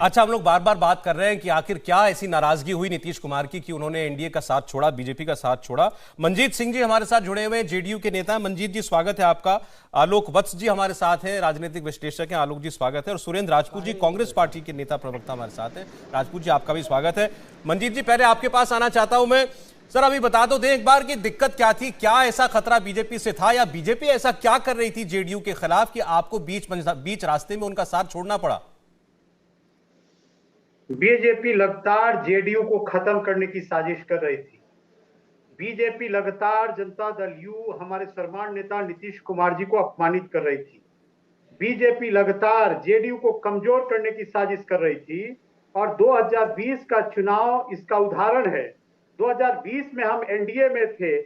अच्छा, हम लोग बार बार बात कर रहे हैं कि आखिर क्या ऐसी नाराजगी हुई नीतीश कुमार की कि उन्होंने एनडीए का साथ छोड़ा, बीजेपी का साथ छोड़ा। मनजीत सिंह जी हमारे साथ जुड़े हुए हैं, जेडीयू के नेता। मनजीत जी स्वागत है आपका। आलोक वत्स जी हमारे साथ हैं, राजनीतिक विश्लेषक हैं। आलोक जी स्वागत है। और सुरेंद्र राजपूत जी कांग्रेस पार्टी के नेता प्रवक्ता हमारे साथ हैं। राजपूत जी आपका भी स्वागत है। मनजीत जी पहले आपके पास आना चाहता हूं मैं। सर अभी बता दो दें एक बार कि दिक्कत क्या थी, क्या ऐसा खतरा बीजेपी से था, या बीजेपी ऐसा क्या कर रही थी जेडीयू के खिलाफ कि आपको बीच रास्ते में उनका साथ छोड़ना पड़ा? बीजेपी लगातार जेडीयू को खत्म करने की साजिश कर रही थी। बीजेपी लगातार जनता दल यू हमारे सर्वमान्य नेता नीतीश कुमार जी को अपमानित कर रही थी। बीजेपी लगातार जेडीयू को कमजोर करने की साजिश कर रही थी। और 2020 का चुनाव इसका उदाहरण है। 2020 में हम एनडीए में थे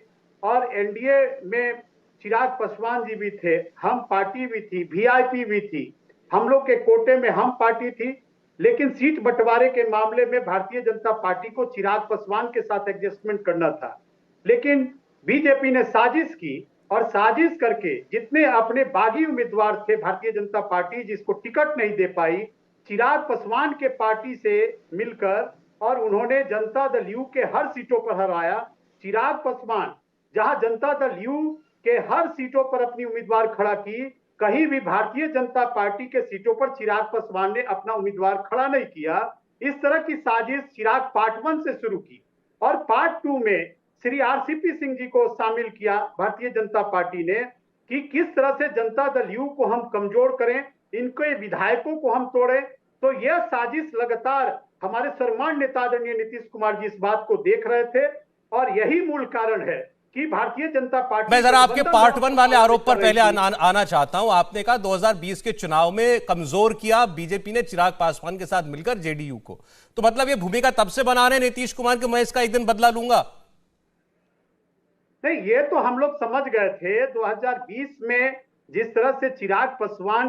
और एनडीए में चिराग पासवान जी भी थे, हम पार्टी भी थी, वीआईपी भी थी, हम लोग के कोटे में हम पार्टी थी। लेकिन सीट बंटवारे के मामले में भारतीय जनता पार्टी को चिराग पासवान के साथ एडजस्टमेंट करना था। लेकिन बीजेपी ने साजिश की और साजिश करके जितने अपने बागी उम्मीदवार थे, भारतीय जनता पार्टी जिसको टिकट नहीं दे पाई, चिराग पासवान के पार्टी से मिलकर और उन्होंने जनता दल यू के हर सीटों पर हराया। चिराग पासवान जहां जनता दल यू के हर सीटों पर अपनी उम्मीदवार खड़ा की, कहीं भी भारतीय जनता पार्टी के सीटों पर चिराग पासवान ने अपना उम्मीदवार खड़ा नहीं किया। इस तरह की साजिश चिराग पार्ट 1 से शुरू की और पार्ट 2 में श्री आरसीपी सिंह जी को शामिल किया भारतीय जनता पार्टी ने कि किस तरह से जनता दल यू को हम कमजोर करें, इनके विधायकों को हम तोड़ें। तो यह साजिश लगातार हमारे सर्वमान्य नेता आदरणीय नीतीश कुमार जी इस बात को देख रहे थे और यही मूल कारण है कि भारतीय जनता पार्टी। मैं जरा आपके पार्ट 1 वाले आरोप पर पहले आना चाहता हूं। आपने कहा 2020 के चुनाव में कमजोर किया बीजेपी ने चिराग पासवान के साथ मिलकर जेडीयू को, तो मतलब ये भूमिका तब से बना रहे नीतीश कुमार कि मैं इसका एक दिन बदला लूंगा? नहीं, ये तो हम लोग समझ गए थे 2020 में जिस तरह से चिराग पासवान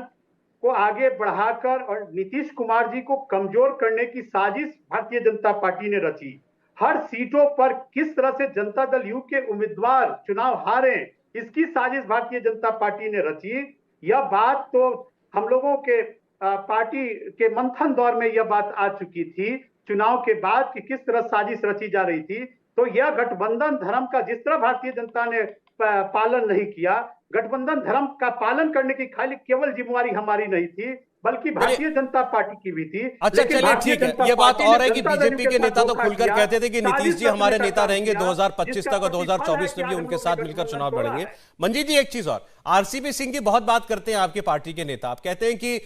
को आगे बढ़ाकर और नीतीश कुमार जी को कमजोर करने की साजिश भारतीय जनता पार्टी ने रची। हर सीटों पर किस तरह से जनता दल यू के उम्मीदवार चुनाव हारे, इसकी साजिश भारतीय जनता पार्टी ने रची। यह बात तो हम लोगों के पार्टी के मंथन दौर में यह बात आ चुकी थी चुनाव के बाद कि किस तरह साजिश रची जा रही थी। तो यह गठबंधन धर्म का जिस तरह भारतीय जनता ने पालन नहीं किया, गठबंधन धर्म का पालन करने की खाली केवल जिम्मेवारी हमारी नहीं थी बल्कि भारतीय जनता पार्टी की भी थी। अच्छा चलिए ठीक है, ये बात और है कि बीजेपी के नेता तो खुलकर कहते थे कि नीतीश जी हमारे नेता रहेंगे 2025 तक और 2024 में भी उनके साथ मिलकर चुनाव लड़ेंगे। मंजीत जी एक चीज और, आरसीपी सिंह की बहुत बात करते हैं आपके पार्टी के नेता। आप कहते हैं कि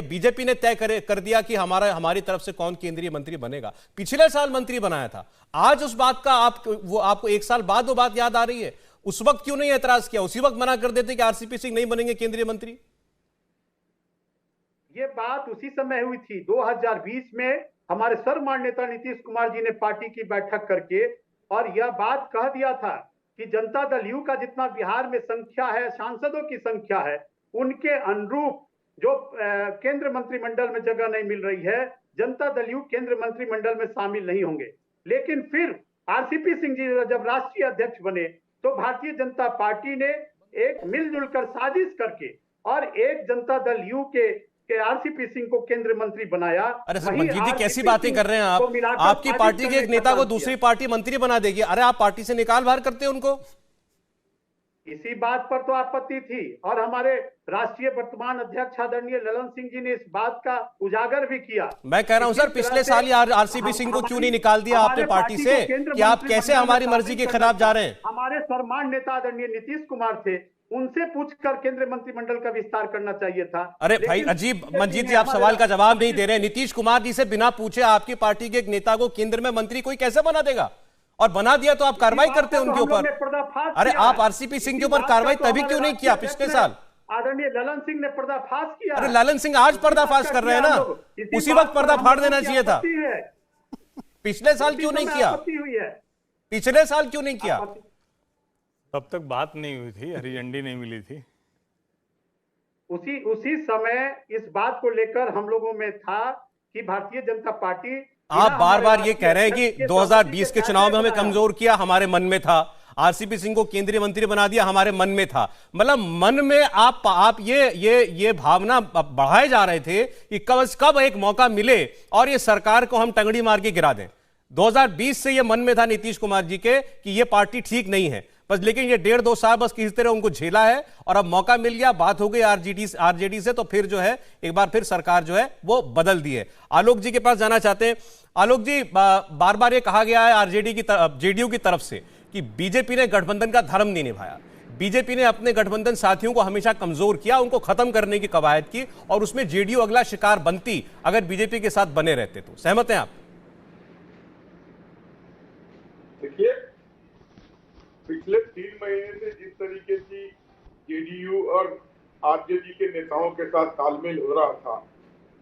बीजेपी ने तय कर दिया कि हमारी तरफ से कौन केंद्रीय मंत्री बनेगा। पिछले साल मंत्री बनाया था, आज उस बात का आपको एक साल बाद वो बात याद आ रही है? उस वक्त क्यों नहीं एतराज किया? उसी वक्त मना कर देते कि आरसीपी सिंह नहीं बनेंगे केंद्रीय मंत्री। ये बात उसी समय हुई थी 2020 में हमारे सर्वमान्य नेता नीतीश कुमार जी ने पार्टी की बैठक करके और यह बात कह दिया था कि जनता दल यू का जितना बिहार में संख्या है, सांसदों की संख्या है, उनके अनुरूप जो केंद्र मंत्रिमंडल में जगह नहीं मिल रही है, जनता दल यू केंद्र मंत्रिमंडल में शामिल नहीं होंगे। लेकिन फिर आरसीपी सिंह जी जब राष्ट्रीय अध्यक्ष बने तो भारतीय जनता पार्टी ने एक मिलजुल कर साजिश करके और एक जनता दल यू के आरसीपी सिंह को केंद्र मंत्री बनाया। अरे सर मंजीत जी कैसी बातें कर रहे हैं आप? आपकी पार्टी के एक नेता को दूसरी पार्टी मंत्री बना देगी, अरे आप पार्टी से निकाल बाहर करते हैं उनको। इसी बात पर तो आपत्ति थी और हमारे राष्ट्रीय वर्तमान अध्यक्ष आदरणीय ललन सिंह जी ने इस बात का उजागर भी किया। मैं कह रहा हूं सर पिछले साल ही आरसीपी सिंह को क्यों नहीं निकाल दिया आपने पार्टी से कि आप कैसे हमारी मर्जी के खिलाफ जा रहे हैं? हमारे सम्मान नेता आदरणीय नीतीश कुमार थे, उनसे पूछकर केंद्रीय मंत्रिमंडल का विस्तार करना चाहिए था। अरे भाई अजीब, मंजीत जी आप सवाल का जवाब नहीं दे रहे। नीतीश कुमार जी से बिना पूछे आपकी पार्टी के एक नेता को केंद्र में मंत्री कोई कैसे बना देगा? और बना दिया तो आप कार्रवाई करते हैं उनके ऊपर। अरे आप आरसीपी सिंह के ऊपर कार्रवाई तभी क्यों नहीं किया पिछले साल? आदरणीय ललन सिंह ने पर्दाफाश किया। अरे ललन सिंह आज पर्दाफाश कर रहे हैं ना, उसी वक्त पर्दा फाड़ देना चाहिए था। पिछले साल क्यों नहीं किया? पिछले साल क्यों नहीं किया? तब तक बात नहीं हुई थी, हरी झंडी नहीं मिली थी। उसी समय इस बात को लेकर हम लोगों में था कि भारतीय जनता पार्टी। आप बार बार ये कह रहे हैं कि 2020 के चुनाव में हमें कमजोर किया, हमारे मन में था। आरसीपी सिंह को केंद्रीय मंत्री बना दिया, हमारे मन में था। मतलब मन में आप ये भावना बढ़ाए जा रहे थे कि कब एक मौका मिले और ये सरकार को हम टंगड़ी मार के गिरा दें। 2020 से ये मन में था नीतीश कुमार जी के कि ये पार्टी ठीक नहीं है बस, लेकिन ये 1.5-2 साल बस किसी तरह उनको झेला है और अब मौका मिल गया, बात हो गई आरजेडी से, तो फिर जो है एक बार फिर सरकार जो है वो बदल दी है। आलोक जी के पास जाना चाहते हैं। आलोक जी, बार बार ये कहा गया है जेडीयू की तरफ से कि बीजेपी ने गठबंधन का धर्म नहीं निभाया, बीजेपी ने अपने गठबंधन साथियों को हमेशा कमजोर किया, उनको खत्म करने की कवायद की और उसमें जेडीयू अगला शिकार बनती अगर बीजेपी के साथ बने रहते। तो सहमत हैं आप? देखिए, पिछले 3 महीने से जिस तरीके से जेडीयू और आरजेडी के नेताओं के साथ तालमेल हो रहा था,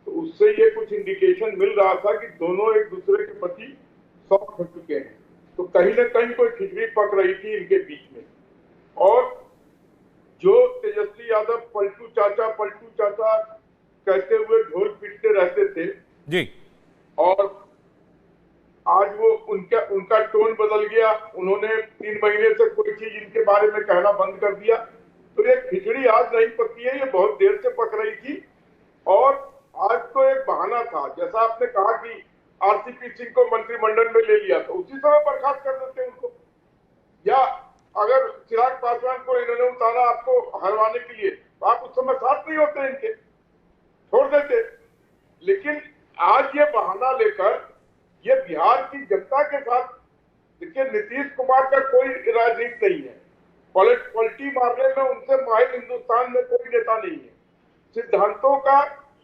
तो उससे ये कुछ इंडिकेशन मिल रहा था कि दोनों एक दूसरे के प्रति सॉफ्ट हो चुके हैं। तो कहीं न कहीं कोई खिचड़ी पक रही थी इनके बीच में। और जो तेजस्वी यादव पलटू चाचा कहते हुए ढोल पीटते रहते थे जी, और आज वो उनका टोन बदल गया। उन्होंने 3 महीने से कोई चीज इनके बारे में कहना बंद कर दिया। तो ये खिचड़ी आज नहीं पकी है, ये बहुत देर से पक रही थी। और आज तो एक बहाना था, जैसा आपने कहा कि आरसीपी सिंह को मंत्रिमंडल में ले लिया, तो उसी समय बर्खास्त कर देते उनको। या अगर चिराग पासवान को इन्होंने उतारा आपको हरवाने के लिए, तो आप उस समय साथ नहीं होते, इनके छोड़ देते। लेकिन आज ये बहाना लेकर ये बिहार की जनता के साथ, देखिए नीतीश कुमार का कोई राजनीति नहीं है, पलटी मारने में उनसे माहिर हिंदुस्तान में कोई नेता नहीं है। सिद्धांतों का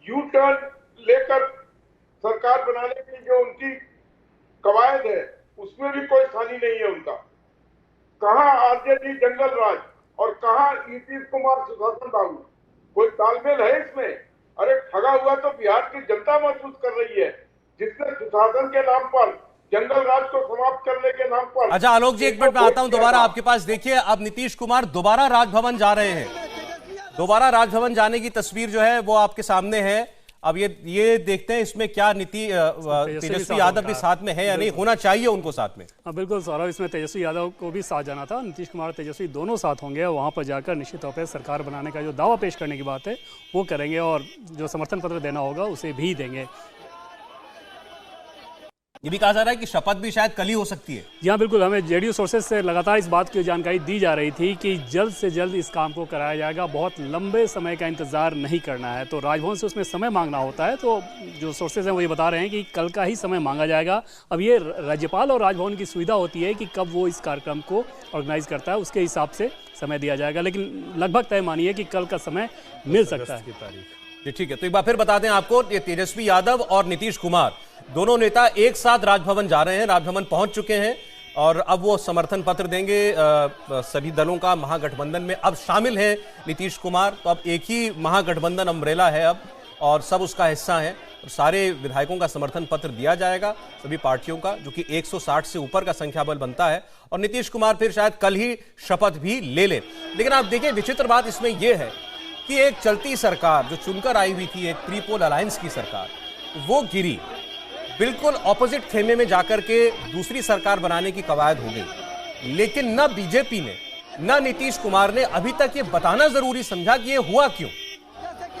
यू टर्न लेकर सरकार बनाने की जो उनकी कवायद है, उसमें भी कोई सानी नहीं है उनका। कहां आरजेडी जंगल राज और कहां नीतीश कुमार सुशासन बाबू, कोई तालमेल है इसमें? अरे ठगा हुआ तो बिहार की जनता महसूस कर रही है, जिसने सुशासन के नाम पर, जंगल राज को समाप्त करने के नाम पर। अच्छा आलोक जी, एक मिनट में आता हूं दोबारा आपके पास। देखिए, अब नीतीश कुमार दोबारा राजभवन जा रहे हैं, दोबारा राजभवन जाने की तस्वीर जो है वो आपके सामने है। अब ये देखते हैं इसमें क्या तेजस्वी यादव भी साथ में है या नहीं, होना चाहिए उनको साथ में। हाँ बिल्कुल सौरभ, इसमें तेजस्वी यादव को भी साथ जाना था। नीतीश कुमार और तेजस्वी दोनों साथ होंगे और वहाँ पर जाकर निश्चित तौर पर सरकार बनाने का जो दावा पेश करने की बात है वो करेंगे और जो समर्थन पत्र देना होगा उसे भी देंगे। ये भी कहा जा रहा है कि शपथ भी शायद कल ही हो सकती है। जी हाँ बिल्कुल, हमें जेडीयू सोर्सेज से लगातार इस बात की जानकारी दी जा रही थी कि जल्द से जल्द इस काम को कराया जाएगा, बहुत लंबे समय का इंतजार नहीं करना है। तो राजभवन से उसमें समय मांगना होता है, तो जो सोर्सेज हैं वो ये बता रहे हैं कि कल का ही समय मांगा जाएगा। अब ये राज्यपाल और राजभवन की सुविधा होती है कि कब वो इस कार्यक्रम को ऑर्गेनाइज करता है, उसके हिसाब से समय दिया जाएगा, लेकिन लगभग तय मानिए कि कल का समय मिल सकता है। ठीक है, तो एक बार फिर बता दें आपको, ये तेजस्वी यादव और नीतीश कुमार दोनों नेता एक साथ राजभवन जा रहे हैं, राजभवन पहुंच चुके हैं और अब वो समर्थन पत्र देंगे सभी दलों का। महागठबंधन में अब शामिल हैं नीतीश कुमार, तो अब एक ही महागठबंधन अम्ब्रेला है अब और सब उसका हिस्सा है। सारे विधायकों का समर्थन पत्र दिया जाएगा सभी पार्टियों का, जो कि 160 से ऊपर का संख्या बल बनता है। और नीतीश कुमार फिर शायद कल ही शपथ भी ले लें। लेकिन आप देखिए, विचित्र बात इसमें यह है कि एक चलती सरकार जो चुनकर आई हुई थी, एक ट्रिपोल अलायंस की सरकार, वो गिरी, बिल्कुल ऑपोजिट खेमे में जाकर के दूसरी सरकार बनाने की कवायद हो गई। लेकिन न बीजेपी ने न नीतीश कुमार ने अभी तक ये बताना जरूरी समझा कि ये हुआ क्यों।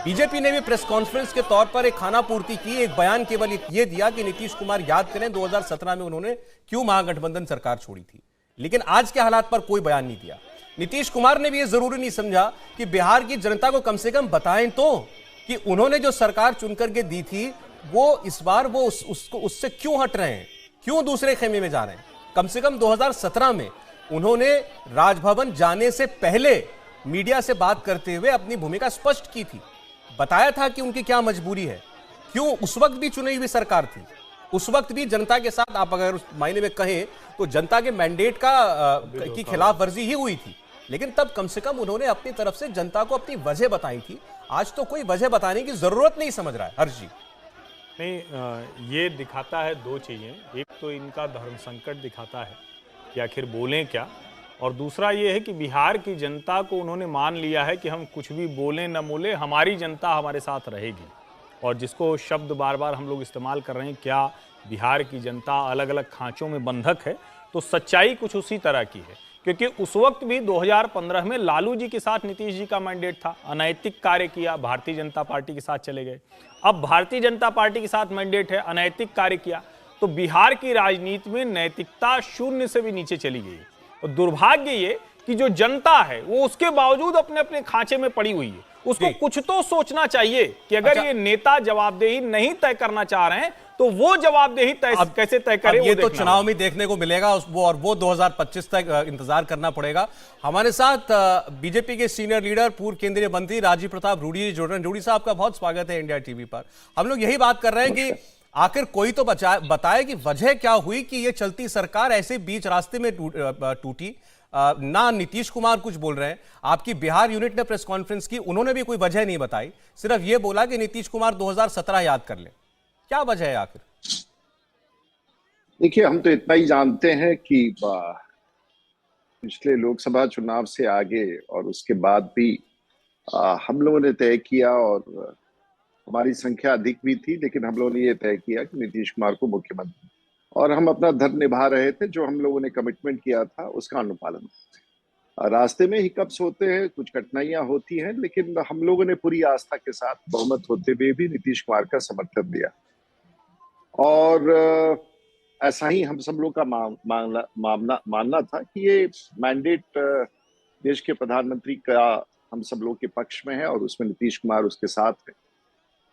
बीजेपी ने भी प्रेस कॉन्फ्रेंस के तौर पर एक खाना पूर्ति की, एक बयान केवल ये दिया कि नीतीश कुमार याद करें 2017 में उन्होंने क्यों महागठबंधन सरकार छोड़ी थी, लेकिन आज के हालात पर कोई बयान नहीं दिया। नीतीश कुमार ने भी ये जरूरी नहीं समझा कि बिहार की जनता को कम से कम बताएं तो कि उन्होंने जो सरकार चुनकर के दी थी वो इस बार वो उससे क्यों हट रहे हैं, क्यों दूसरे खेमे में जा रहे हैं। कम से कम 2017 में उन्होंने राजभवन जाने से पहले मीडिया से बात करते हुए अपनी भूमिका स्पष्ट की थी, बताया था कि उनकी क्या मजबूरी है, क्यों उस वक्त भी चुनी हुई सरकार थी, उस वक्त भी जनता के साथ, आप अगर उस मायने में कहें तो जनता के मैंडेट की खिलाफ वर्जी ही हुई थी, लेकिन तब कम से कम उन्होंने अपनी तरफ से जनता को अपनी वजह बताई थी। आज तो कोई वजह बताने की जरूरत नहीं समझ रहा है हर्ष जी। नहीं, ये दिखाता है दो चीज़ें। एक तो इनका धर्म संकट दिखाता है कि आखिर बोलें क्या, और दूसरा ये है कि बिहार की जनता को उन्होंने मान लिया है कि हम कुछ भी बोलें न बोलें, हमारी जनता हमारे साथ रहेगी। और जिसको शब्द बार बार हम लोग इस्तेमाल कर रहे हैं, क्या बिहार की जनता अलग अलग खांचों में बंधक है, तो सच्चाई कुछ उसी तरह की है। क्योंकि उस वक्त भी 2015 में लालू जी के साथ नीतीश जी का मैंडेट था, अनैतिक कार्य किया, भारतीय जनता पार्टी के साथ चले गए। अब भारतीय जनता पार्टी के साथ मैंडेट है, अनैतिक कार्य किया, तो बिहार की राजनीति में नैतिकता शून्य से भी नीचे चली गई। और दुर्भाग्य ये कि जो जनता है वो उसके बावजूद अपने अपने खांचे में पड़ी हुई है। उसको कुछ तो सोचना चाहिए कि अगर ये नेता जवाबदेही नहीं तय करना चाह रहे हैं तो वो जवाबदेही कैसे तय करे। ये तो चुनाव में देखने को मिलेगा वो 2025 तक इंतजार करना पड़ेगा। हमारे साथ बीजेपी के सीनियर लीडर पूर्व केंद्रीय मंत्री राजीव प्रताप रूडी जी जुड़ रहे हैं। रूडी साहब का बहुत स्वागत है इंडिया टीवी पर। हम लोग यही बात कर रहे हैं कि आखिर कोई तो बताए कि वजह क्या हुई कि ये चलती सरकार ऐसे बीच रास्ते में टूटी। ना नीतीश कुमार कुछ बोल रहे हैं, आपकी बिहार यूनिट ने प्रेस कॉन्फ्रेंस की, उन्होंने भी कोई वजह नहीं बताई, सिर्फ ये बोला कि नीतीश कुमार 2017 याद कर ले। क्या वजह है आखिर? देखिए, हम तो इतना ही जानते हैं कि पिछले लोकसभा चुनाव से आगे और उसके बाद भी हम लोगों ने तय किया, और हमारी संख्या अधिक भी थी, लेकिन हम लोगों ने ये तय किया कि नीतीश कुमार को मुख्यमंत्री, और हम अपना धर्म निभा रहे थे। जो हम लोगों ने कमिटमेंट किया था उसका अनुपालन। रास्ते में हिकअप्स होते हैं, कुछ कठिनाइयां होती हैं, लेकिन हम लोगों ने पूरी आस्था के साथ बहुमत होते हुए भी नीतीश कुमार का समर्थन दिया। और ऐसा ही हम सब लोग का मानना था कि ये मैंडेट देश के प्रधानमंत्री का हम सब लोग के पक्ष में है और उसमें नीतीश कुमार उसके साथ है।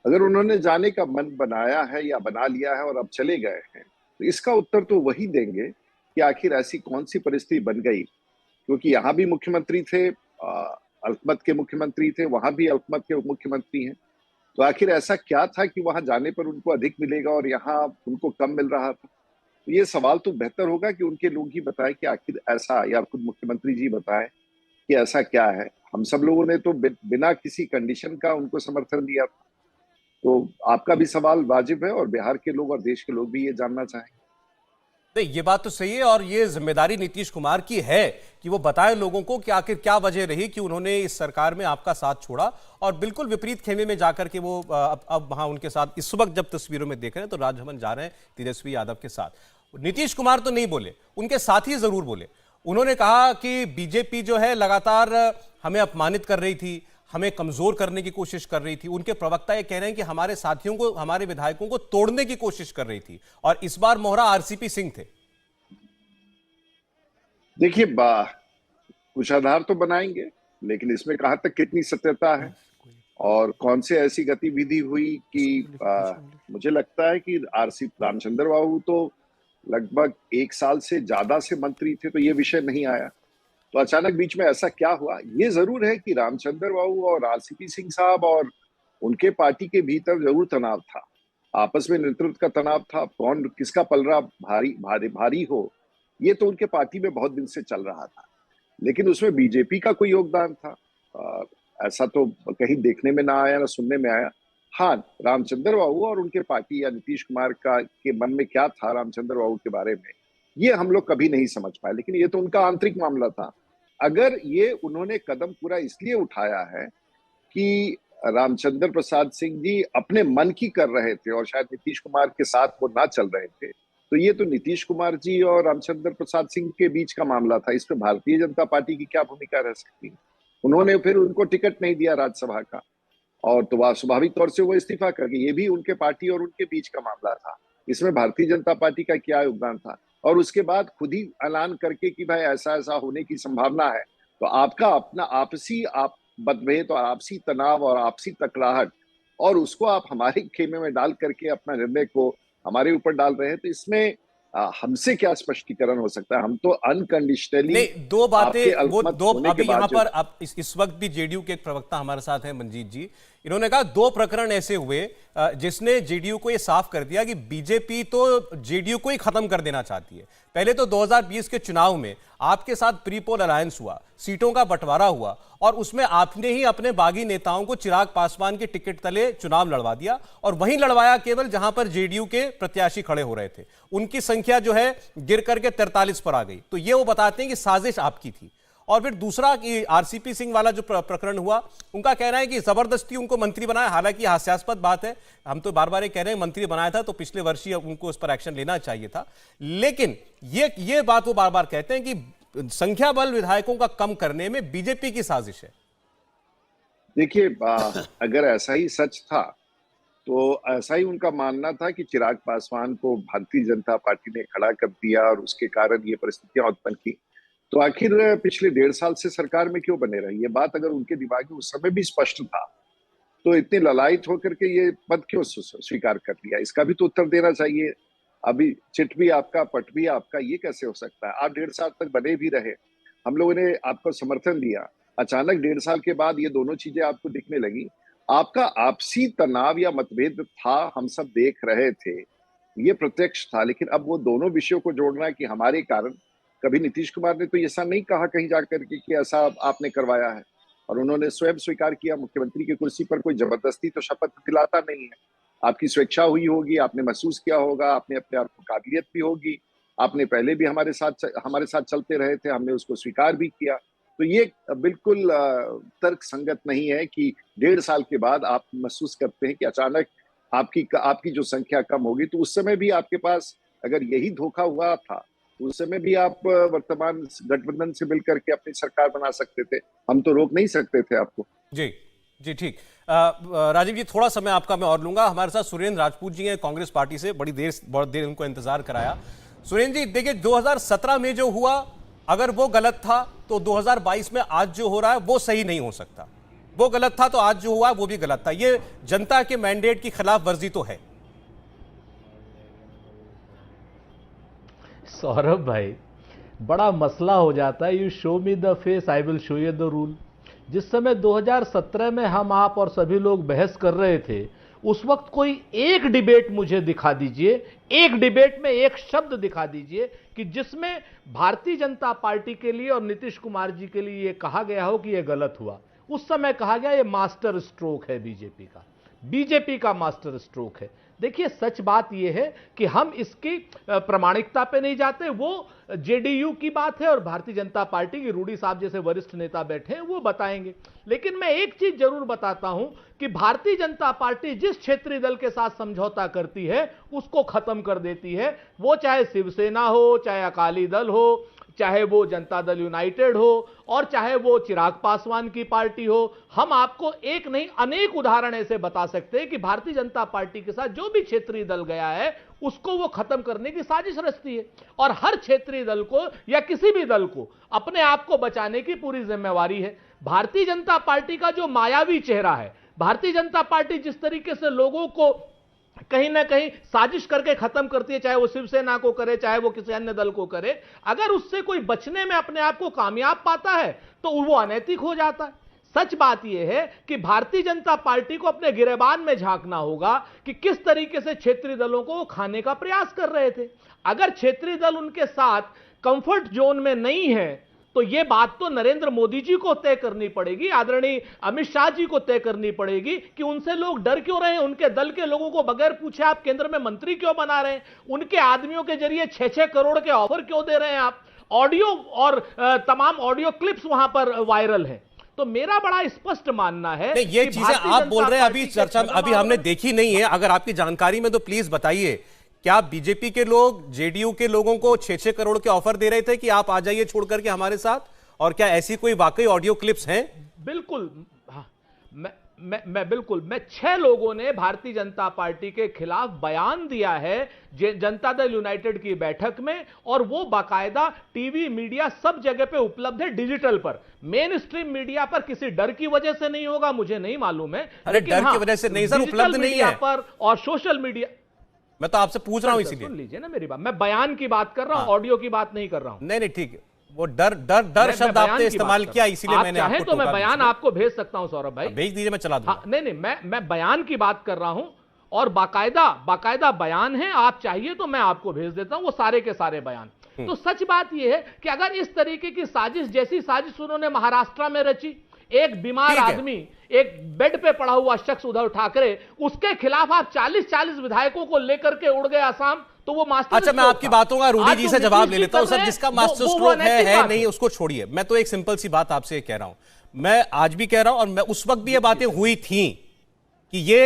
अगर उन्होंने जाने का मन बनाया है या बना लिया है और अब चले गए हैं, तो इसका उत्तर तो वही देंगे कि आखिर ऐसी कौन सी परिस्थिति बन गई, क्योंकि यहाँ भी मुख्यमंत्री थे, अल्पमत के मुख्यमंत्री थे, वहां भी अल्पमत के मुख्यमंत्री हैं। तो आखिर ऐसा क्या था कि वहां जाने पर उनको अधिक मिलेगा और यहाँ उनको कम मिल रहा था? तो ये सवाल तो बेहतर होगा कि उनके लोग ही बताएं कि आखिर ऐसा, या खुद मुख्यमंत्री जी बताएं कि ऐसा क्या है। हम सब लोगों ने तो बिना किसी कंडीशन का उनको समर्थन दिया था। तो आपका भी सवाल वाजिब है और बिहार के लोग और देश के लोग भी ये जानना चाहेंगे। नहीं, ये बात तो सही है और ये जिम्मेदारी नीतीश कुमार की है कि वो बताएं लोगों को कि आखिर क्या वजह रही कि उन्होंने इस सरकार में आपका साथ छोड़ा और बिल्कुल विपरीत खेमे में जाकर के वो अब वहां उनके साथ इस वक्त जब तस्वीरों में देख रहे हैं तो राजभवन जा रहे हैं तेजस्वी यादव के साथ। नीतीश कुमार तो नहीं बोले, उनके साथी जरूर बोले। उन्होंने कहा कि बीजेपी जो है लगातार हमें अपमानित कर रही थी, हमें कमजोर करने की कोशिश कर रही थी। उनके प्रवक्ता ये कह रहे हैं कि हमारे साथियों को, हमारे विधायकों को तोड़ने की कोशिश कर रही थी और इस बार मोहरा आरसीपी सिंह थे। देखिए, कुछ आधार तो बनाएंगे, लेकिन इसमें कहां तक कितनी सत्यता है और कौन से ऐसी गतिविधि हुई कि मुझे लगता है कि आरसी रामचंद्र बाबू तो लगभग 1 साल से ज्यादा से मंत्री थे, तो ये विषय नहीं आया। तो अचानक बीच में ऐसा क्या हुआ? ये जरूर है कि रामचंद्र बाबू और आरसीपी सिंह साहब और उनके पार्टी के भीतर जरूर तनाव था, आपस में नेतृत्व का तनाव था, कौन किसका पलड़ा भारी हो, ये तो उनके पार्टी में बहुत दिन से चल रहा था। लेकिन उसमें बीजेपी का कोई योगदान था ऐसा तो कहीं देखने में ना आया, ना सुनने में आया। हाँ, रामचंद्र बाबू और उनके पार्टी या नीतीश कुमार के मन में क्या था रामचंद्र बाबू के बारे में, ये हम लोग कभी नहीं समझ पाए, लेकिन ये तो उनका आंतरिक मामला था। अगर ये उन्होंने कदम पूरा इसलिए उठाया है कि रामचंद्र प्रसाद सिंह जी अपने मन की कर रहे थे और शायद नीतीश कुमार के साथ वो ना चल रहे थे, तो ये तो नीतीश कुमार जी और रामचंद्र प्रसाद सिंह के बीच का मामला था। इस पे भारतीय जनता पार्टी की क्या भूमिका रह सकती है? उन्होंने फिर उनको टिकट नहीं दिया राज्यसभा का, और तो वह स्वाभाविक तौर से वो इस्तीफा कर गए। ये भी उनके पार्टी और उनके बीच का मामला था। इसमें भारतीय जनता पार्टी का क्या योगदान था? और उसके बाद खुद ही ऐलान करके कि भाई ऐसा ऐसा होने की संभावना है, तो आपका अपना आपसी मतभेद और आपसी तनाव और आपसी तकराहट, और उसको आप हमारे खेमे में डाल करके अपना निर्णय को हमारे ऊपर डाल रहे हैं, तो इसमें हमसे क्या स्पष्टीकरण हो सकता है? हम तो अनकंडीशनली नहीं, दो बातें वो दो अभी यहाँ पर अब इस वक्त भी जेडीयू के एक प्रवक्ता हमारे साथ हैं, मंजीत जी। इन्होंने कहा 2 प्रकरण ऐसे हुए जिसने जेडीयू को ये साफ कर दिया कि बीजेपी तो जेडीयू को ही खत्म कर देना चाहती है। पहले तो 2020 के चुनाव में आपके साथ प्री पोल अलायंस हुआ, सीटों का बंटवारा हुआ और उसमें आपने ही अपने बागी नेताओं को चिराग पासवान के टिकट तले चुनाव लड़वा दिया, और वहीं लड़वाया केवल जहां पर जेडीयू के प्रत्याशी खड़े हो रहे थे। उनकी संख्या जो है गिर करके 43 पर आ गई। तो ये वो बताते हैं कि साजिश आपकी थी। और फिर दूसरा कि आरसीपी सिंह वाला जो प्रकरण हुआ, उनका कहना है कि जबरदस्ती उनको मंत्री बनाया। हालांकि हास्यास्पद बात है, हम तो बार बार ये कह रहे हैं मंत्री बनाया था तो पिछले वर्ष ही उनको उस पर एक्शन लेना चाहिए था। लेकिन ये बात वो बार बार कहते हैं कि संख्या बल विधायकों का कम करने में बीजेपी की साजिश है? देखिए, अगर ऐसा ही सच था तो ऐसा ही उनका मानना था कि चिराग पासवान को भारतीय जनता पार्टी ने खड़ा कर दिया और उसके कारण ये परिस्थितियां उत्पन्न की, तो आखिर पिछले 1.5 साल से सरकार में क्यों बने रही? ये बात अगर उनके दिमाग में उस समय भी स्पष्ट था तो इतने ललायत होकर के ये पद क्यों स्वीकार कर लिया? इसका भी तो उत्तर देना चाहिए। अभी चिट भी आपका, पट भी आपका, ये कैसे हो सकता है? आप 1.5 साल तक बने भी रहे, हम लोगों ने आपको समर्थन दिया, अचानक 1.5 साल के बाद ये दोनों चीजें आपको दिखने लगी। आपका आपसी तनाव या मतभेद था, हम सब देख रहे थे, ये प्रत्यक्ष था। लेकिन अब वो दोनों विषयों को जोड़ना है कि हमारे कारण, कभी नीतीश कुमार ने तो ऐसा नहीं कहा कहीं जाकर के कि ऐसा आपने करवाया है, और उन्होंने स्वयं स्वीकार किया। मुख्यमंत्री की कुर्सी पर कोई जबरदस्ती तो शपथ दिलाता नहीं है, आपकी स्वेच्छा हुई होगी, आपने महसूस किया होगा, आपने अपने आप को काबिलियत भी होगी, आपने पहले भी हमारे साथ चलते रहे थे, हमने उसको स्वीकार भी किया। तो ये बिल्कुल तर्क संगत नहीं है कि 1.5 साल के बाद आप महसूस करते हैं कि अचानक आपकी जो संख्या कम होगी। तो उस समय भी आपके पास अगर यही धोखा हुआ था तो उस समय भी आप वर्तमान गठबंधन से मिलकर के अपनी सरकार बना सकते थे, हम तो रोक नहीं सकते थे आपको। जी जी, ठीक। राजीव जी, थोड़ा समय आपका मैं और लूंगा। हमारे साथ सुरेंद्र राजपूत जी हैं कांग्रेस पार्टी से, बहुत देर उनको इंतजार कराया। सुरेंद्र जी, देखिए 2017 में जो हुआ अगर वो गलत था तो 2022 में आज जो हो रहा है वो सही नहीं हो सकता। वो गलत था तो आज जो हुआ वो भी गलत था। ये जनता के मैंडेट की खिलाफ वर्जी तो है। सौरभ भाई, बड़ा मसला हो जाता है। You show me the face, I will show you the rule. जिस समय 2017 में हम, आप और सभी लोग बहस कर रहे थे, उस वक्त कोई एक डिबेट मुझे दिखा दीजिए, एक डिबेट में एक शब्द दिखा दीजिए कि जिसमें भारतीय जनता पार्टी के लिए और नीतीश कुमार जी के लिए यह कहा गया हो कि यह गलत हुआ। उस समय कहा गया यह मास्टर स्ट्रोक है बीजेपी का मास्टर स्ट्रोक है। देखिए, सच बात यह है कि हम इसकी प्रामाणिकता पे नहीं जाते, वो जेडीयू की बात है और भारतीय जनता पार्टी की रूडी साहब जैसे वरिष्ठ नेता बैठे हैं वो बताएंगे। लेकिन मैं एक चीज जरूर बताता हूं कि भारतीय जनता पार्टी जिस क्षेत्रीय दल के साथ समझौता करती है उसको खत्म कर देती है। वो चाहे शिवसेना हो, चाहे अकाली दल हो, चाहे वो जनता दल यूनाइटेड हो, और चाहे वो चिराग पासवान की पार्टी हो। हम आपको एक नहीं अनेक उदाहरण ऐसे बता सकते हैं कि भारतीय जनता पार्टी के साथ जो भी क्षेत्रीय दल गया है उसको वो खत्म करने की साजिश रचती है। और हर क्षेत्रीय दल को या किसी भी दल को अपने आप को बचाने की पूरी जिम्मेवारी है। भारतीय जनता पार्टी का जो मायावी चेहरा है, भारतीय जनता पार्टी जिस तरीके से लोगों को कहीं ना कहीं साजिश करके खत्म करती है, चाहे वो शिवसेना को करे, चाहे वो किसी अन्य दल को करे, अगर उससे कोई बचने में अपने आप को कामयाब पाता है तो वो अनैतिक हो जाता है। सच बात यह है कि भारतीय जनता पार्टी को अपने गिरेबान में झांकना होगा कि किस तरीके से क्षेत्रीय दलों को खाने का प्रयास कर रहे थे। अगर क्षेत्रीय दल उनके साथ कंफर्ट जोन में नहीं है तो यह बात तो नरेंद्र मोदी जी को तय करनी पड़ेगी, आदरणीय अमित शाह जी को तय करनी पड़ेगी कि उनसे लोग डर क्यों रहे हैं। उनके दल के लोगों को बगैर पूछे आप केंद्र में मंत्री क्यों बना रहे हैं? उनके आदमियों के जरिए 6-6 करोड़ के ऑफर क्यों दे रहे हैं आप? ऑडियो और तमाम ऑडियो क्लिप्स वहां पर वायरल है। तो मेरा बड़ा स्पष्ट मानना है नहीं, ये चीजें आप बोल रहे हैं अभी चर्चा अभी हमने देखी नहीं है। अगर आपकी जानकारी में तो प्लीज बताइए, क्या बीजेपी के लोग जेडीयू के लोगों को 6-6 करोड़ के ऑफर दे रहे थे कि आप आ जाइए छोड़ करके हमारे साथ? और क्या ऐसी कोई वाकई ऑडियो क्लिप्स हैं? बिल्कुल, मैं 6 लोगों ने भारतीय जनता पार्टी के खिलाफ बयान दिया है जनता दल यूनाइटेड की बैठक में, और वो बाकायदा टीवी मीडिया सब जगह पे उपलब्ध है, डिजिटल पर। मेन स्ट्रीम मीडिया पर किसी डर की वजह से नहीं होगा, मुझे नहीं मालूम है। अरे डर की वजह से नहीं सर, उपलब्ध नहीं है पर और सोशल मीडिया। मैं तो आपसे पूछ रहा हूं इसीलिए। सुन लीजिए ना मेरी बात, मैं बयान की बात कर रहा हूं, ऑडियो की बात नहीं कर रहा हूं। नहीं ठीक है, वो डर शब्द आपने इस्तेमाल किया इसीलिए मैंने आपको टोका। तो मैं बयान आपको भेज सकता हूं सौरभ भाई, भेज दीजिए, मैं चला दूंगा। नहीं, मैं बयान की बात कर रहा हूं और बाकायदा बयान है। आप चाहिए तो मैं आपको भेज देता हूं वो सारे के सारे बयान। तो सच बात यह है कि अगर इस तरीके की साजिश जैसी साजिश उन्होंने महाराष्ट्र में रची, एक बीमार आदमी, एक बेड पे पड़ा हुआ शख्स उद्धव ठाकरे, उसके खिलाफ आप 40-40 विधायकों को लेकर के उड़ गए आसाम, तो वो मास्टर। अच्छा, मैं आपकी बातों का रूडी जी से जवाब ले लेता हूं सर। जिसका मास्टर स्ट्रोक है नहीं, उसको छोड़िए। मैं तो एक सिंपल सी बात आपसे कह रहा हूं, मैं आज भी कह रहा हूं और मैं उस वक्त भी ये बातें हुई थी कि ये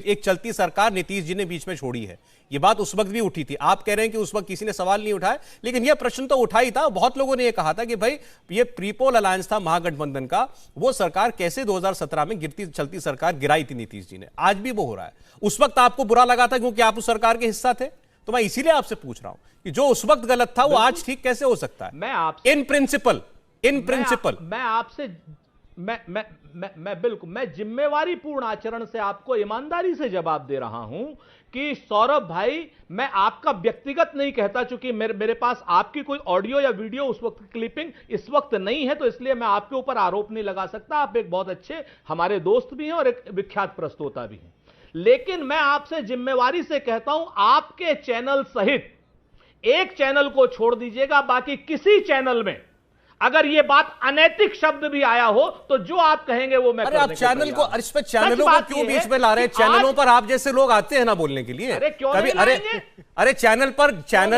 एक चलती सरकार नीतीश जी ने बीच में छोड़ी है। ये बात उस वक्त भी उठी थी। आप कह रहे हैं कि उस वक्त किसी ने सवाल नहीं उठाया, लेकिन यह प्रश्न तो उठा ही था। बहुत लोगों ने यह कहा था कि भाई ये प्रीपोल अलायंस था महागठबंधन का, वो सरकार कैसे 2017 में गिरती चलती सरकार गिराई थी नीतीश जी ने। आज भी वो हो रहा है। उस वक्त आपको बुरा लगा था क्योंकि आप उस सरकार के हिस्सा थे। तो मैं इसीलिए आपसे पूछ रहा हूं कि जो उस वक्त गलत था वो आज ठीक कैसे हो सकता है? मैं आपसे इन प्रिंसिपल मैं आपसे मैं बिल्कुल मैं जिम्मेवारी पूर्ण आचरण से आपको ईमानदारी से जवाब दे रहा हूं कि सौरभ भाई, मैं आपका व्यक्तिगत नहीं कहता, चूंकि मेरे पास आपकी कोई ऑडियो या वीडियो उस वक्त क्लिपिंग इस वक्त नहीं है, तो इसलिए मैं आपके ऊपर आरोप नहीं लगा सकता। आप एक बहुत अच्छे हमारे दोस्त भी हैं और एक विख्यात प्रस्तोता भी हैं। लेकिन मैं आपसे जिम्मेवारी से कहता हूं, आपके चैनल सहित एक चैनल को छोड़ दीजिएगा, बाकी किसी चैनल में अगर ये बात अनैतिक शब्द भी आया हो तो जो आप कहेंगे वो मैं अरे आप चैनल को, इस पे चैनलों को क्यों बीच में ला रहे हैं? चैनलों पर आप जैसे लोग आते हैं ना बोलने के लिए। अरे क्यों कभी अरे चैनल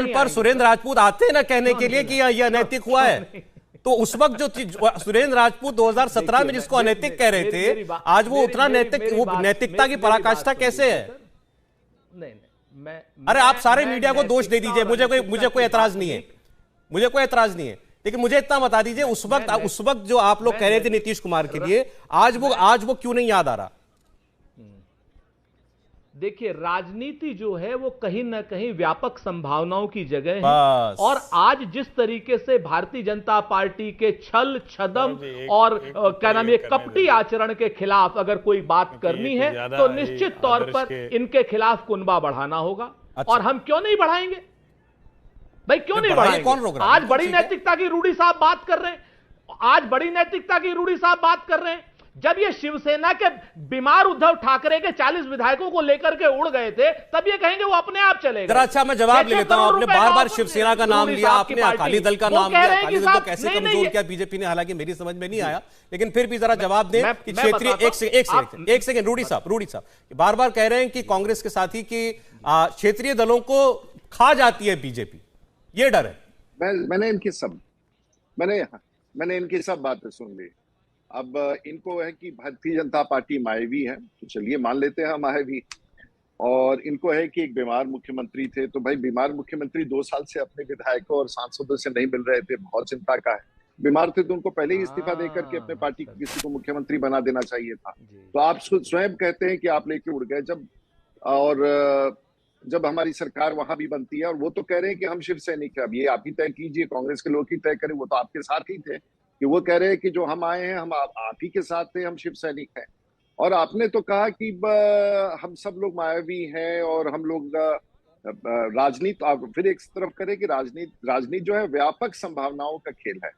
पर सुरेंद्र राजपूत आते हैं ना कहने के लिए कि यह अनैतिक हुआ है। तो उस वक्त जो सुरेंद्र राजपूत 2017 में जिसको अनैतिक कह रहे थे, आज वो उतना नैतिकता की पराकाष्ठा कैसे है? नहीं, अरे आप सारे मीडिया को दोष दे दीजिए, मुझे कोई एतराज नहीं है, मुझे कोई एतराज नहीं है, लेकिन मुझे इतना बता दीजिए उस वक्त जो आप लोग कह रहे थे नीतीश कुमार के लिए, आज वो क्यों नहीं याद आ रहा? देखिए, राजनीति जो है वो कहीं ना कहीं व्यापक संभावनाओं की जगह है, और आज जिस तरीके से भारतीय जनता पार्टी के छल छदम और क्या नाम ये कपटी आचरण के खिलाफ अगर कोई बात करनी है तो निश्चित तौर पर इनके खिलाफ कुनबा बढ़ाना होगा। और हम क्यों नहीं बढ़ाएंगे भाई, क्यों नहीं बढ़ाएंगे? कौन रोक रहा है? आज बड़ी नैतिकता की रूढ़ी साहब बात कर रहे हैं, आज बड़ी नैतिकता की रूढ़ी साहब बात कर रहे हैं। जब ये शिवसेना के बीमार उद्धव ठाकरे के 40 विधायकों को लेकर के उड़ गए थे, तब ये कहेंगे वो अपने आप चलेगा। अच्छा, मैं जवाब ले लेता हूं। आपने बार बार शिवसेना का नाम लिया, आपने अकाली दल का नाम लिया। अकाली दल को कैसे कमजोर किया बीजेपी ने, हालांकि मेरी समझ में नहीं आया, लेकिन फिर भी जरा जवाब दें कि क्षेत्रीय एक सेकंड रूडी साहब बार बार कह रहे हैं कि कांग्रेस के साथी की क्षेत्रीय दलों को खा जाती है बीजेपी, ये डर है। मैंने इनकी सब बातें सुन ली। अब इनको है कि भारतीय जनता पार्टी मायावी है, तो चलिए मान लेते हैं मायावी। और इनको है कि एक बीमार मुख्यमंत्री थे, तो भाई बीमार मुख्यमंत्री 2 साल से अपने विधायकों और सांसदों से नहीं मिल रहे थे, बहुत चिंता का है। बीमार थे तो उनको पहले ही इस्तीफा देकर के अपने पार्टी के किसी को मुख्यमंत्री बना देना चाहिए था। तो आप स्वयं कहते हैं कि आप लेके उड़ गए, जब हमारी सरकार वहां भी बनती है, और वो तो कह रहे हैं कि हम शिव सैनिक है। अब ये आप ही तय कीजिए, कांग्रेस के लोग ही तय करें, वो तो आपके साथ ही थे कि वो कह रहे हैं कि जो हम आए हैं हम आप ही के साथ थे, हम शिव सैनिक हैं। और आपने तो कहा कि हम सब लोग मायावी हैं और हम लोग राजनीति, आप फिर एक तरफ करें कि राजनीति जो है व्यापक संभावनाओं का खेल है।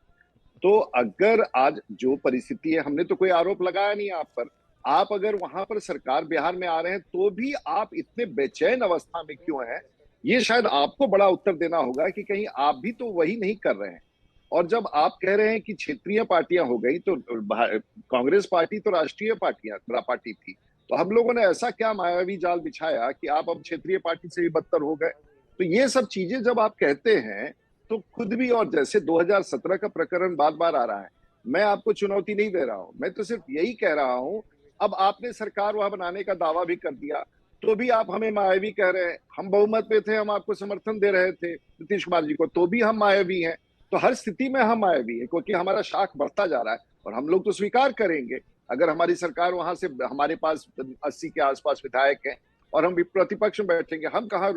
तो अगर आज जो परिस्थिति है, हमने तो कोई आरोप लगाया नहीं आप पर, आप अगर वहां पर सरकार बिहार में आ रहे हैं तो भी आप इतने बेचैन अवस्था में क्यों हैं, ये शायद आपको बड़ा उत्तर देना होगा कि कहीं आप भी तो वही नहीं कर रहे हैं। और जब आप कह रहे हैं कि क्षेत्रीय पार्टियां हो गई, तो कांग्रेस पार्टी तो राष्ट्रीय पार्टी थी, तो हम लोगों ने ऐसा क्या मायावी जाल बिछाया कि आप अब क्षेत्रीय पार्टी से भी बदतर हो गए? तो ये सब चीजें जब आप कहते हैं तो खुद भी, और जैसे 2017 का प्रकरण बार बार आ रहा है, मैं आपको चुनौती नहीं दे रहा हूं, मैं तो सिर्फ यही कह रहा हूं। अब आपने सरकार वहां बनाने का दावा भी कर दिया, तो भी आप हमें मायावी कह रहे हैं। हम बहुमत में थे, हम आपको समर्थन दे रहे थे नीतीश कुमार जी को, तो भी हम मायावी हैं। तो हर स्थिति में हम मायावी हैं, क्योंकि हमारा शाख बढ़ता जा रहा है। और हम लोग तो स्वीकार करेंगे, अगर हमारी सरकार वहां से, हमारे पास 80 के आसपास विधायक हैं और हम प्रतिपक्ष में बैठेंगे, हम कहाँ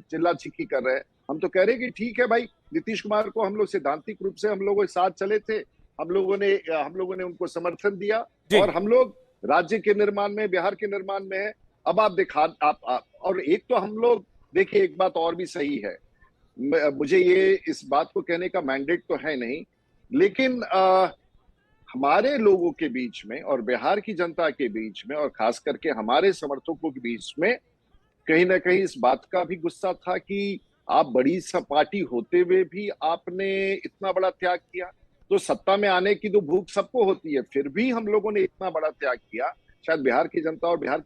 चिल्ला चिक्की कर रहे हैं? हम तो कह रहे हैं कि ठीक है भाई, नीतीश कुमार को हम लोग सैद्धांतिक रूप से हम लोगों के साथ चले थे, हम लोगों ने उनको समर्थन दिया, और हम लोग राज्य के निर्माण में, बिहार के निर्माण में है। अब आप और एक तो हम लोग, देखिए एक बात और भी सही है, मुझे ये इस बात को कहने का मैंडेट तो है नहीं, लेकिन हमारे लोगों के बीच में और बिहार की जनता के बीच में और खास करके हमारे समर्थकों के बीच में कहीं ना कहीं इस बात का भी गुस्सा था कि आप बड़ी पार्टी होते हुए भी आपने इतना बड़ा त्याग किया। तो सत्ता में आने की तो भूख सबको होती है, फिर भी हम लोगों ने इतना बड़ा त्याग किया। शायद बिहार की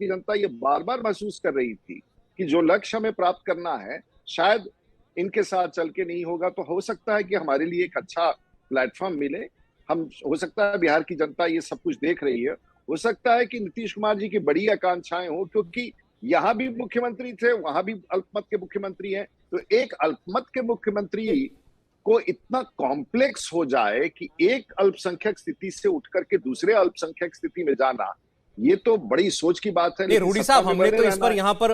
जनता ये बार बार महसूस कर रही थी कि जो लक्ष्य हमें प्राप्त करना है शायद इनके साथ चल के नहीं होगा। तो हो सकता है कि हमारे लिए एक अच्छा प्लेटफॉर्म मिले। हो सकता है बिहार की जनता ये सब कुछ देख रही है, हो सकता है कि नीतीश कुमार जी की बड़ी आकांक्षाएं हो, क्योंकि यहाँ भी मुख्यमंत्री थे, वहां भी अल्पमत के मुख्यमंत्री हैं। तो एक अल्पमत के मुख्यमंत्री को इतना कॉम्प्लेक्स हो जाए कि एक अल्पसंख्यक स्थिति से उठ करके दूसरे अल्पसंख्यक स्थिति में जाना, ये तो बड़ी सोच की बात है। नहीं रूडी साहब, हमने तो इस पर यहाँ पर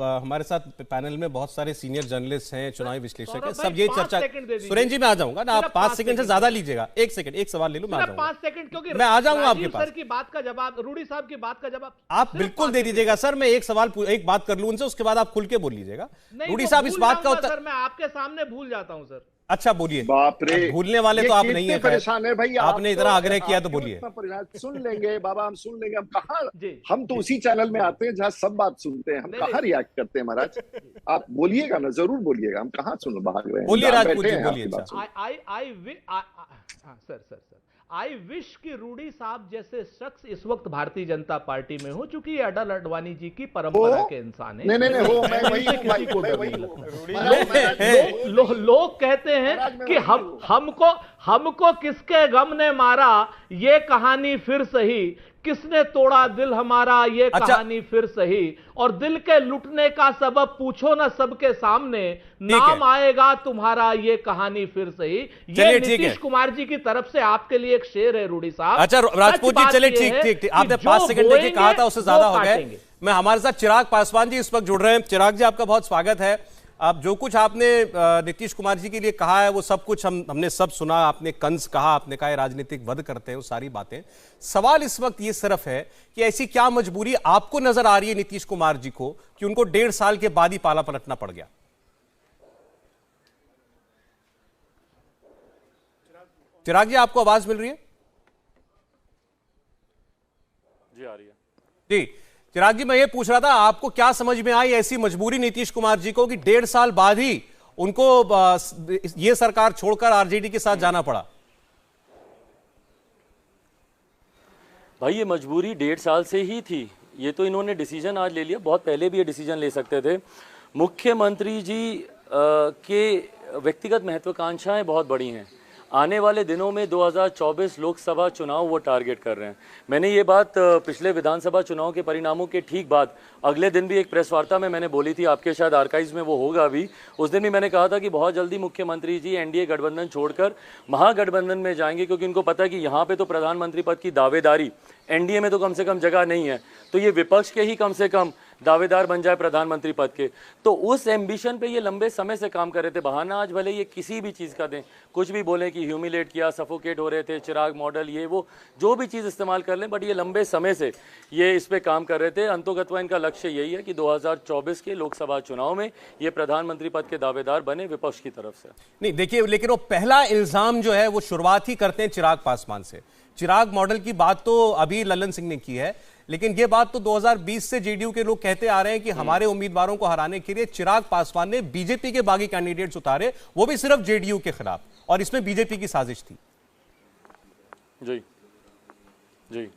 हमारे साथ पैनल में बहुत सारे सीनियर जर्नलिस्ट हैं, चुनावी विश्लेषक हैं, सब ये चर्चा। सुरेंद्र जी मैं आ जाऊंगा ना, आप 5 सेकंड से ज्यादा लीजिएगा। 1 सेकंड, एक सवाल ले लूं, मैं आ जाऊंगा 5 सेकंड, क्योंकि मैं आ जाऊंगा आपके पास। सर की बात का जवाब, रूडी साहब की बात का जवाब आप बिल्कुल दे दीजिएगा सर। मैं एक बात कर लूं उनसे, उसके बाद आप खुल के बोल लीजिएगा। रूडी साहब इस बात का उत्तर। सर मैं आपके सामने भूल जाता हूं सर। अच्छा बोलिए। बाप रे, भूलने वाले तो आप नहीं है, परेशान है भाई। आपने इतना आग्रह किया तो बोलिए। सुन लेंगे बाबा, हम सुन लेंगे। हम कहाँ, हम तो उसी चैनल में आते हैं जहाँ सब बात सुनते हैं। हम कहाँ रिएक्ट करते हैं महाराज। आप बोलिएगा ना, जरूर बोलिएगा। हम कहाँ सुन भाग रहे हैं। बोलिए राजपूत जी, बोलिए। सर आई विश कि रूडी साहब जैसे शख्स इस वक्त भारतीय जनता पार्टी में हो, चूंकि ये अटल अडवाणी जी की परंपरा के इंसान है। नहीं हो, मैं वही किसी को डर नहीं लगता। लोग कहते हैं कि हमको किसके गम ने मारा, ये कहानी फिर सही, किसने तोड़ा दिल हमारा, ये कहानी फिर सही, और दिल के लुटने का सबब पूछो ना सबके सामने, नाम आएगा तुम्हारा, ये कहानी फिर सही। ये नीतीश कुमार जी की तरफ से आपके लिए एक शेर है रूडी साहब। अच्छा राजपूत जी, चलिए ठीक। आपने 5 सेकंड देखिए कहा था, उससे ज्यादा हो गए। मैं हमारे साथ चिराग पासवान जी इस वक्त जुड़ रहे हैं। चिराग जी आपका बहुत स्वागत है। अब जो कुछ आपने नीतीश कुमार जी के लिए कहा है वो सब कुछ हमने सब सुना। आपने कंस कहा, आपने कहा राजनीतिक वध करते हैं, वो सारी बातें। सवाल इस वक्त ये सिर्फ है कि ऐसी क्या मजबूरी आपको नजर आ रही है नीतीश कुमार जी को कि उनको 1.5 साल के बाद ही पाला पलटना पड़ गया? चिराग जी आपको आवाज मिल रही है? जी आ रही है जी। चिराग जी मैं ये पूछ रहा था, आपको क्या समझ में आई ऐसी मजबूरी नीतीश कुमार जी को कि 1.5 साल बाद ही उनको ये सरकार छोड़कर आरजेडी के साथ जाना पड़ा? भाई ये मजबूरी 1.5 साल से ही थी। ये तो इन्होंने डिसीजन आज ले लिया, बहुत पहले भी ये डिसीजन ले सकते थे। मुख्यमंत्री जी के व्यक्तिगत महत्वाकांक्षाएं बहुत बड़ी हैं। आने वाले दिनों में 2024 लोकसभा चुनाव वो टारगेट कर रहे हैं। मैंने ये बात पिछले विधानसभा चुनाव के परिणामों के ठीक बाद अगले दिन भी एक प्रेस वार्ता में मैंने बोली थी, आपके शायद आर्काइव्स में वो होगा भी। उस दिन भी मैंने कहा था कि बहुत जल्दी मुख्यमंत्री जी एनडीए गठबंधन छोड़कर महागठबंधन में जाएंगे, क्योंकि उनको पता है कि यहाँ पे तो प्रधानमंत्री पद की दावेदारी, एनडीए में तो कम से कम जगह नहीं है, तो ये विपक्ष के ही कम से कम दावेदार बन जाए प्रधानमंत्री पद के। तो उस एम्बिशन पे ये लंबे समय से काम कर रहे थे। बहाना आज भले ये किसी भी चीज़ का दें, कुछ भी बोलें कि ह्यूमिलेट किया, सफोकेट हो रहे थे, चिराग मॉडल, ये वो जो भी चीज़ इस्तेमाल कर लें, बट ये लंबे समय से ये इस पे काम कर रहे थे। अंतोगत्वा इनका लक्ष्य यही है कि 2024 के लोकसभा चुनाव में ये प्रधानमंत्री पद के दावेदार बने विपक्ष की तरफ से। नहीं देखिए, लेकिन वो पहला इल्जाम जो है वो शुरुआत ही करते हैं चिराग पासवान से। चिराग मॉडल की बात तो अभी लल्लन सिंह ने की है, लेकिन ये बात तो 2020 से जेडीयू के लोग कहते आ रहे हैं कि हमारे उम्मीदवारों को हराने के लिए चिराग पासवान ने बीजेपी के बागी कैंडिडेट्स उतारे, वो भी सिर्फ जेडीयू के खिलाफ, और इसमें बीजेपी की साजिश थी। जी जी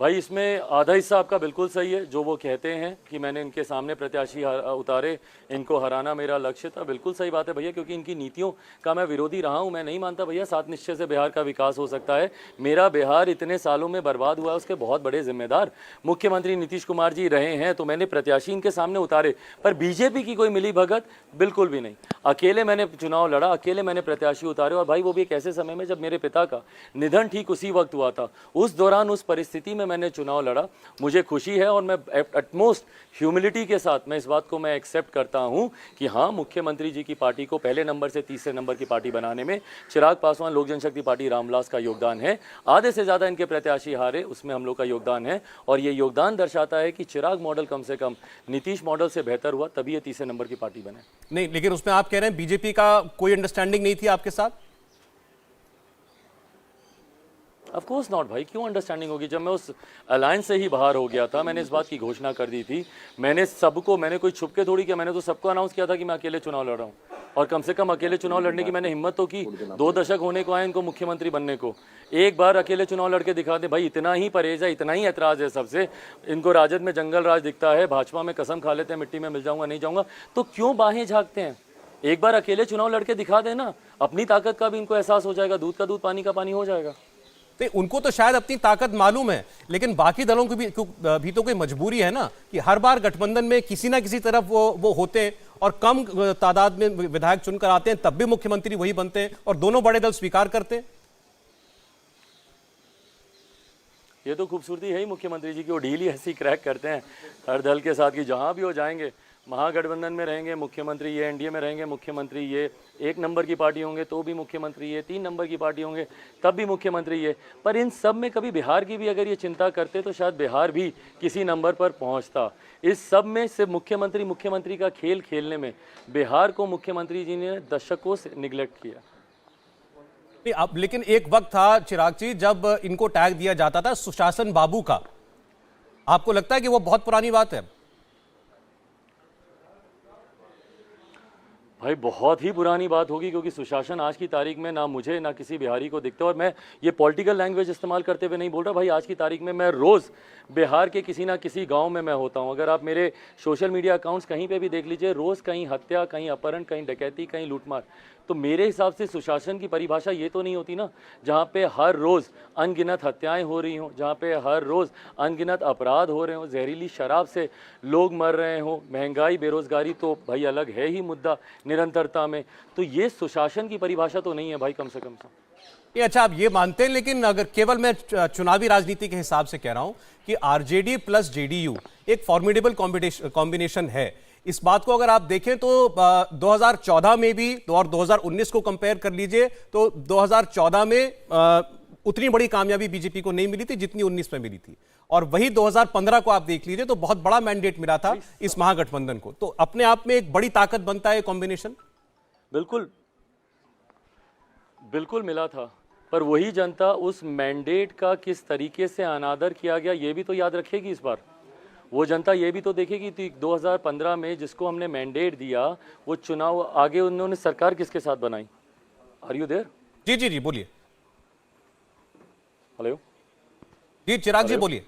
भाई, इसमें आधा हिस्सा आपका बिल्कुल सही है। जो वो कहते हैं कि मैंने इनके सामने प्रत्याशी उतारे, इनको हराना मेरा लक्ष्य था, बिल्कुल सही बात है भैया, क्योंकि इनकी नीतियों का मैं विरोधी रहा हूं। मैं नहीं मानता भैया 7 निश्चय से बिहार का विकास हो सकता है। मेरा बिहार इतने सालों में बर्बाद हुआ है, उसके बहुत बड़े जिम्मेदार मुख्यमंत्री नीतीश कुमार जी रहे हैं। तो मैंने प्रत्याशी इनके सामने उतारे, पर बीजेपी की कोई मिली भगत बिल्कुल भी नहीं। अकेले मैंने चुनाव लड़ा, अकेले मैंने प्रत्याशी उतारे, और भाई वो भी एक ऐसे समय में जब मेरे पिता का निधन ठीक उसी वक्त हुआ था। उस दौरान, उस परिस्थिति में मैंने चुनाव लड़ा। मुझे खुशी है और मैं एटमोस्ट ह्यूमिलिटी के साथ मैं इस बात को मैं एक्सेप्ट करता हूं कि हाँ, मुख्यमंत्री जी की पार्टी को पहले नंबर से तीसरे नंबर की पार्टी बनाने में चिराग पासवान लोक जनशक्ति पार्टी रामविलास का योगदान है। आधे से ज्यादा इनके प्रत्याशी हारे, उसमें हम लोग का योगदान है, और ये योगदान दर्शाता है कि चिराग मॉडल कम से कम नीतीश मॉडल से बेहतर हुआ, तभी ये तीसरे नंबर की पार्टी बने। नहीं, लेकिन उसमें आप कह रहे हैं बीजेपी का कोई अंडरस्टैंडिंग नहीं थी आपके साथ? ऑफ कोर्स नॉट भाई, क्यों अंडरस्टैंडिंग होगी? जब मैं उस अलायंस से ही बाहर हो गया था, मैंने इस बात की घोषणा कर दी थी। मैंने सबको, मैंने कोई छुप के थोड़ी किया, मैंने तो सबको अनाउंस किया था कि मैं अकेले चुनाव लड़ रहा हूँ। और कम से कम अकेले चुनाव लड़ने की मैंने हिम्मत तो की। 2 दशक होने को आए इनको मुख्यमंत्री बनने को, एक बार अकेले चुनाव लड़के दिखा दे भाई। इतना ही परहेज है, इतना ही ऐतराज है सबसे। इनको राजद में जंगल राज दिखता है, भाजपा में कसम खा लेते हैं मिट्टी में मिल जाऊंगा नहीं जाऊंगा, तो क्यों बाहें झांकते हैं? एक बार अकेले चुनाव लड़के दिखा देना, अपनी ताकत का भी इनको एहसास हो जाएगा, दूध का दूध पानी का पानी हो जाएगा। तो उनको तो शायद अपनी ताकत मालूम है, लेकिन बाकी दलों की भी तो कोई मजबूरी है ना कि हर बार गठबंधन में किसी ना किसी तरफ वो होते हैं और कम तादाद में विधायक चुनकर आते हैं, तब भी मुख्यमंत्री वही बनते हैं और दोनों बड़े दल स्वीकार करते हैं। ये तो खूबसूरती है ही मुख्यमंत्री जी की, वो डील ही ऐसी क्रैक करते हैं हर दल के साथ कि जहां भी हो जाएंगे, महागठबंधन में रहेंगे मुख्यमंत्री ये, एनडीए में रहेंगे मुख्यमंत्री ये, 1 नंबर की पार्टी होंगे तो भी मुख्यमंत्री ये, 3 नंबर की पार्टी होंगे तब भी मुख्यमंत्री ये। पर इन सब में कभी बिहार की भी अगर ये चिंता करते तो शायद बिहार भी किसी नंबर पर पहुंचता। इस सब में सिर्फ मुख्यमंत्री का खेल खेलने में बिहार को मुख्यमंत्री जी ने दशकों से निगलेक्ट किया। अब लेकिन एक वक्त था चिराग जी जब इनको टैग दिया जाता था सुशासन बाबू का, आपको लगता है कि वो बहुत पुरानी बात है? भाई बहुत ही पुरानी बात होगी, क्योंकि सुशासन आज की तारीख में ना मुझे ना किसी बिहारी को दिखता। और मैं ये पॉलिटिकल लैंग्वेज इस्तेमाल करते हुए नहीं बोल रहा भाई, आज की तारीख में मैं रोज़ बिहार के किसी ना किसी गांव में मैं होता हूं। अगर आप मेरे सोशल मीडिया अकाउंट्स कहीं पे भी देख लीजिए, रोज़ कहीं हत्या, कहीं अपहरण, कहीं डकैती, कहीं लूटमार। तो मेरे हिसाब से सुशासन की परिभाषा ये तो नहीं होती ना जहाँ पे हर रोज़ अनगिनत हत्याएं हो रही हों, जहाँ पे हर रोज़ अनगिनत अपराध हो रहे हों, जहरीली शराब से लोग मर रहे हों, महंगाई, बेरोज़गारी तो भाई अलग है ही मुद्दा निरंतरता में। तो ये सुशासन की परिभाषा तो नहीं है भाई, कम से कम। ये अच्छा आप ये मानते हैं, लेकिन अगर केवल मैं चुनावी राजनीति के हिसाब से कह रहा हूं कि आरजेडी प्लस जेडीयू एक फॉर्मिडेबल कॉम्बिनेशन है। इस बात को अगर आप देखें तो 2014 में भी और 2019 को कंपेयर कर लीजिए तो 2014 में उतनी बड़ी कामयाबी बीजेपी को नहीं मिली थी जितनी 19 में मिली थी, और वही 2015 को आप देख लीजिए तो बहुत बड़ा मैंडेट मिला था इस महागठबंधन को। तो अपने आप में एक बड़ी ताकत बनता है कॉम्बिनेशन। बिल्कुल बिल्कुल मिला था, पर वही जनता उस मैंडेट का किस तरीके से अनादर किया गया ये भी तो याद रखेगी। इस बार वो जनता ये भी तो देखेगी कि 2015 में जिसको हमने मैंडेट दिया वो चुनाव आगे उन्होंने सरकार किसके साथ बनाई। Are you there? जी जी जी बोलिए। हेलो जी चिराग जी बोलिए।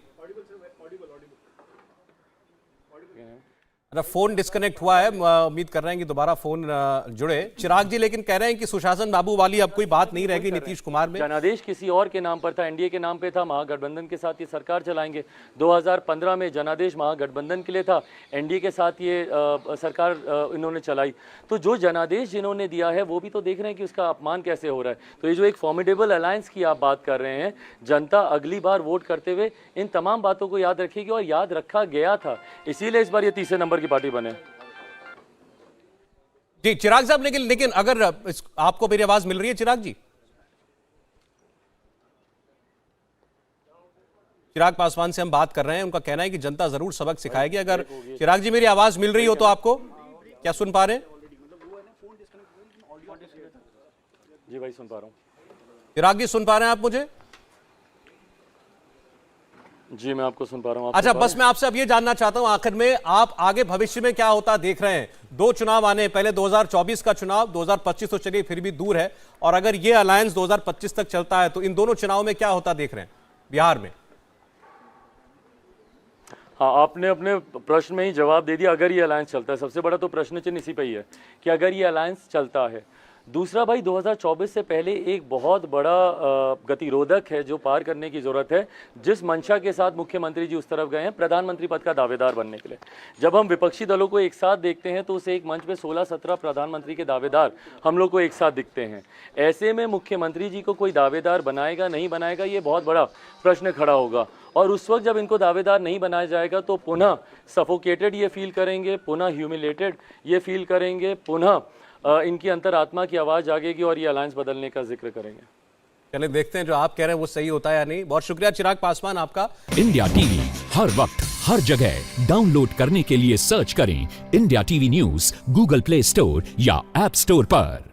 फोन डिस्कनेक्ट हुआ है, उम्मीद कर रहे हैं कि दोबारा फोन जुड़े। चिराग जी लेकिन कह रहे हैं कि सुशासन बाबू वाली अब कोई बात नहीं रहेगी नीतीश कुमार में। जनादेश किसी और के नाम पर था, एनडीए के नाम पे था, महागठबंधन के साथ ये सरकार चलाएंगे। 2015 में जनादेश महागठबंधन के लिए था, एनडीए के साथ ये सरकार इन्होंने चलाई। तो जो जनादेश जिन्होंने दिया है वो भी तो देख रहे हैं कि उसका अपमान कैसे हो रहा है। तो ये जो एक फॉर्मिडेबल अलायंस की आप बात कर रहे हैं, जनता अगली बार वोट करते हुए इन तमाम बातों को याद रखेगी और याद रखा गया था, इसीलिए इस बार ये तीसरे नंबर की पार्टी बने। जी चिराग साहब, लेकिन अगर आपको मेरी आवाज मिल रही है चिराग जी? चिराग पासवान से हम बात कर रहे हैं, उनका कहना है कि जनता जरूर सबक सिखाएगी। अगर चिराग जी मेरी आवाज मिल रही हो तो आपको क्या सुन पा रहे हैं? जी भाई सुन पा रहा हूं। चिराग जी सुन पा रहे हैं आप मुझे? जी मैं आपको सुन पा रहा हूं। अच्छा बस मैं आपसे अब ये जानना चाहता हूं आखिर में, आप आगे भविष्य में क्या होता देख रहे हैं? 2 चुनाव आने, पहले 2024 का चुनाव, 2025 तो चलिए फिर भी दूर है, और अगर ये अलायंस 2025 तक चलता है तो इन दोनों चुनाव में क्या होता देख रहे हैं बिहार में? हाँ, आपने अपने प्रश्न में ही जवाब दे दिया। अगर ये अलायंस चलता है, सबसे बड़ा तो प्रश्न चिन्ह इसी पे ही है कि अगर ये अलायंस चलता है। दूसरा भाई 2024 से पहले एक बहुत बड़ा गतिरोधक है जो पार करने की जरूरत है। जिस मंशा के साथ मुख्यमंत्री जी उस तरफ गए हैं प्रधानमंत्री पद का दावेदार बनने के लिए, जब हम विपक्षी दलों को एक साथ देखते हैं तो उस एक मंच पे 16-17 प्रधानमंत्री के दावेदार हम लोग को एक साथ दिखते हैं। ऐसे में मुख्यमंत्री जी को कोई दावेदार बनाएगा नहीं बनाएगा ये बहुत बड़ा प्रश्न खड़ा होगा, और उस वक्त जब इनको दावेदार नहीं बनाया जाएगा तो पुनः सफोकेटेड ये फील करेंगे, पुनः ह्यूमिलेटेड ये फील करेंगे, पुनः इनकी अंतरात्मा की आवाज जागेगी और ये अलायंस बदलने का जिक्र करेंगे। चलिए देखते हैं जो आप कह रहे हैं वो सही होता है या नहीं। बहुत शुक्रिया चिराग पासवान आपका। इंडिया टीवी हर वक्त हर जगह डाउनलोड करने के लिए सर्च करें India TV news Google play store या ऐप स्टोर पर।